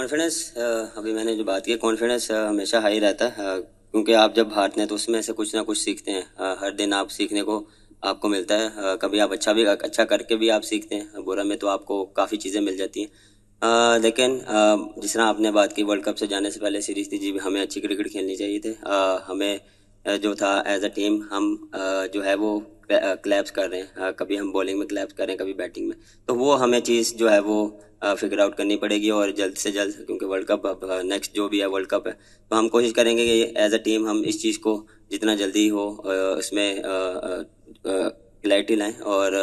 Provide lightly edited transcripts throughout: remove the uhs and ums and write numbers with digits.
Confidence अभी मैंने जो बात की कॉन्फिडेंस हमेशा हाई रहता है क्योंकि आप जब हारते हैं तो उसमें से कुछ ना कुछ सीखते हैं। हर दिन आप सीखने को आपको मिलता है। कभी आप अच्छा करके भी आप सीखते हैं, बुरा में तो आपको काफ़ी चीज़ें मिल जाती हैं। लेकिन जिस तरह आपने बात की वर्ल्ड कप से जाने से पहले सीरीज थी जी, हमें अच्छी क्रिकेट खेलनी चाहिए थी। हमें जो था एज अ टीम हम जो है वो क्लैप्स कर रहे हैं। कभी हम बॉलिंग में क्लैप्स कर रहे हैं, कभी बैटिंग में। तो वो हमें चीज़ जो है वो फिगर आउट करनी पड़ेगी और जल्द से जल्द, क्योंकि वर्ल्ड कप अब नेक्स्ट जो भी है वर्ल्ड कप है, तो हम कोशिश करेंगे कि एज अ टीम हम इस चीज़ को जितना जल्दी हो इसमें क्लैरिटी लाएं। और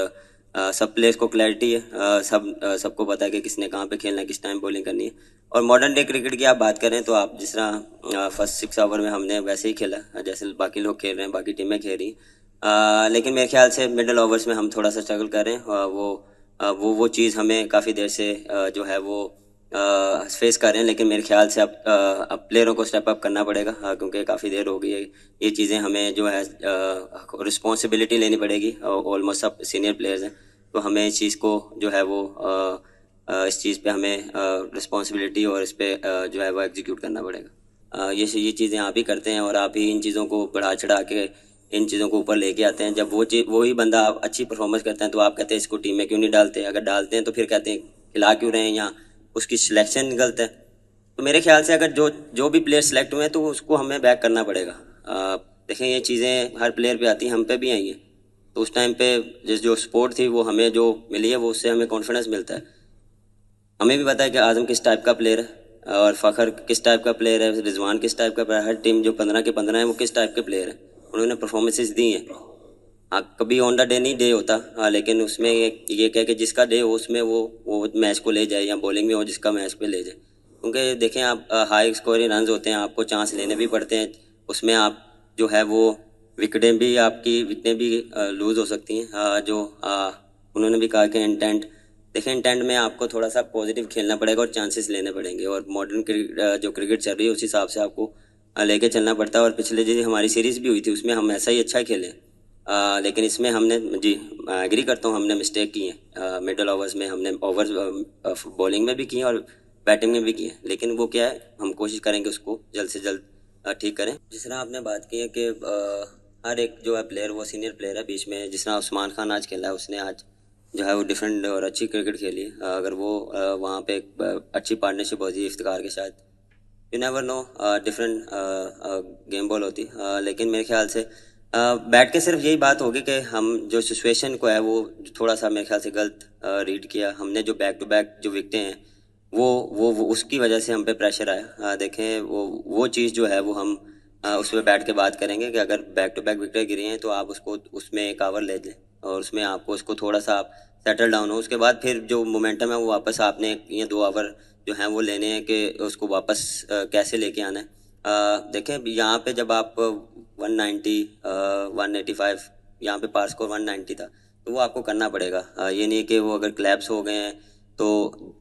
सब प्लेयर्स को क्लैरिटी है, सबको पता है कि किसने कहाँ पे खेलना है, किस टाइम बॉलिंग करनी है। और मॉडर्न डे क्रिकेट की आप बात करें तो आप जिस तरह फर्स्ट 6 ओवर में हमने वैसे ही खेला जैसे बाकी लोग खेल रहे हैं, बाकी टीमें खेल रही हैं। लेकिन मेरे ख्याल से मिडल ओवर्स में हम थोड़ा सा स्ट्रगल कर रहे हैं। वो चीज़ हमें काफ़ी देर से जो है वो फेस कर रहे हैं। लेकिन मेरे ख्याल से अब प्लेयरों को स्टेप अप करना पड़ेगा, क्योंकि काफ़ी देर हो गई है। ये चीज़ें हमें जो है रिस्पॉन्सिबिलिटी लेनी पड़ेगी। ऑलमोस्ट सब सीनियर प्लेयर्स हैं, तो हमें इस चीज़ को जो है वो इस चीज़ पे हमें रिस्पॉन्सिबिलिटी और इस पे जो है वो एग्जीक्यूट करना पड़ेगा। ये चीज़ें आप ही करते हैं और आप ही इन चीज़ों को बढ़ा चढ़ा के इन चीज़ों को ऊपर लेके आते हैं। जब वही बंदा अच्छी परफॉर्मेंस करता है तो आप कहते हैं इसको टीम में क्यों नहीं डालते। अगर डालते हैं तो फिर कहते हैं खिला क्यों रहे हैं, या उसकी सिलेक्शन गलत है। तो मेरे ख्याल से अगर जो जो भी प्लेयर सेलेक्ट हुए हैं तो उसको हमें बैक करना पड़ेगा। देखें, ये चीज़ें हर प्लेयर पे आती हैं, हम पे भी आई हैं। तो उस टाइम पे जो स्पोर्ट थी वो हमें जो मिली है वो उससे हमें कॉन्फिडेंस मिलता है। हमें भी पता है कि आज़म किस टाइप का प्लेयर है और फ़खर किस टाइप का प्लेयर है, रिजवान किस टाइप का प्लेयर है। हर टीम जो 15 के 15 है वो किस टाइप के प्लेयर है, उन्होंने परफॉर्मेंसेस दी हैं। हाँ, कभी ऑन द डे नहीं डे होता। हाँ, लेकिन उसमें ये कह के जिसका डे हो उसमें वो मैच को ले जाए, या बॉलिंग में हो जिसका मैच पे ले जाए। क्योंकि देखें आप, हाई स्कोरिंग रन होते हैं, आपको चांस लेने भी पड़ते हैं। उसमें आप जो है वो विकटें भी लूज़ हो सकती हैं। उन्होंने भी कहा कि इंटेंट, देखें इंटेंट में आपको थोड़ा सा पॉजिटिव खेलना पड़ेगा और चांसेस लेने पड़ेंगे। और मॉडर्न जो क्रिकेट चल रही है उस हिसाब से आपको लेके चलना पड़ता है। और पिछले जो हमारी सीरीज़ भी हुई थी उसमें हम ऐसा ही अच्छा खेले। लेकिन इसमें हमने जी एग्री करता हूँ, हमने मिस्टेक की है। मिडल ओवर्स में हमने ओवर्स बॉलिंग में भी की हैं और बैटिंग में भी की है। लेकिन वो क्या है, हम कोशिश करेंगे उसको जल्द से जल्द ठीक करें। जिस तरह आपने बात की है कि हर एक जो है प्लेयर वो सीनियर प्लेयर है। बीच में जिस तरह उस्मान खान आज खेला है, उसने आज जो है वो डिफरेंट और अच्छी क्रिकेट खेली है। अगर वो वहाँ पे एक अच्छी पार्टनरशिप होती है इफ्तिकार के साथ, you never know, different game ball होती। लेकिन मेरे ख्याल से बैठ के सिर्फ यही बात होगी कि हम जो सिचुएशन को है वो थोड़ा सा मेरे ख्याल से गलत रीड किया हमने। जो बैक टू बैक जो विकटें हैं वो उसकी वजह से हम पे प्रेशर आया। देखें वो चीज़ जो है वो हम उस पर बैठ के बात करेंगे कि अगर बैक टू बैक विकेट गिरी हैं तो आप उसको उसमें एक ओवर ले लें और उसमें आपको उसको थोड़ा सा आप सेटल डाउन हो। उसके बाद फिर जो मोमेंटम है वो वापस आपने ये 2 ओवर जो हैं वो लेने हैं कि उसको वापस कैसे लेके आना है। देखें यहाँ पे जब आप 190 185, यहाँ पे पार स्कोर 190 था, तो वो आपको करना पड़ेगा। ये नहीं कि वो अगर क्लैप्स हो गए हैं तो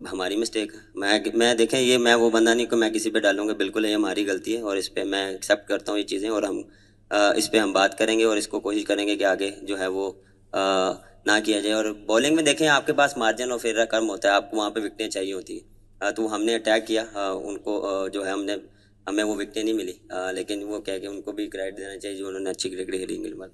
हमारी मिस्टेक है। मैं देखें, ये मैं वो बंदा नहीं कि मैं किसी पे डालूंगा, बिल्कुल ये हमारी गलती है और इस पे मैं एक्सेप्ट करता हूँ ये चीज़ें। और हम इस पे हम बात करेंगे और इसको कोशिश करेंगे कि आगे जो है वो ना किया जाए। और बॉलिंग में देखें आपके पास मार्जिन ऑफ एरर कम होता है, आपको वहाँ पे विकटें चाहिए होती है। तो हमने अटैक किया, उनको जो है हमें वो विकटें नहीं मिली। लेकिन वो कह के उनको भी क्रेडिट देना चाहिए जो उन्होंने अच्छी क्रिकेट खेली इंग्लैंड में।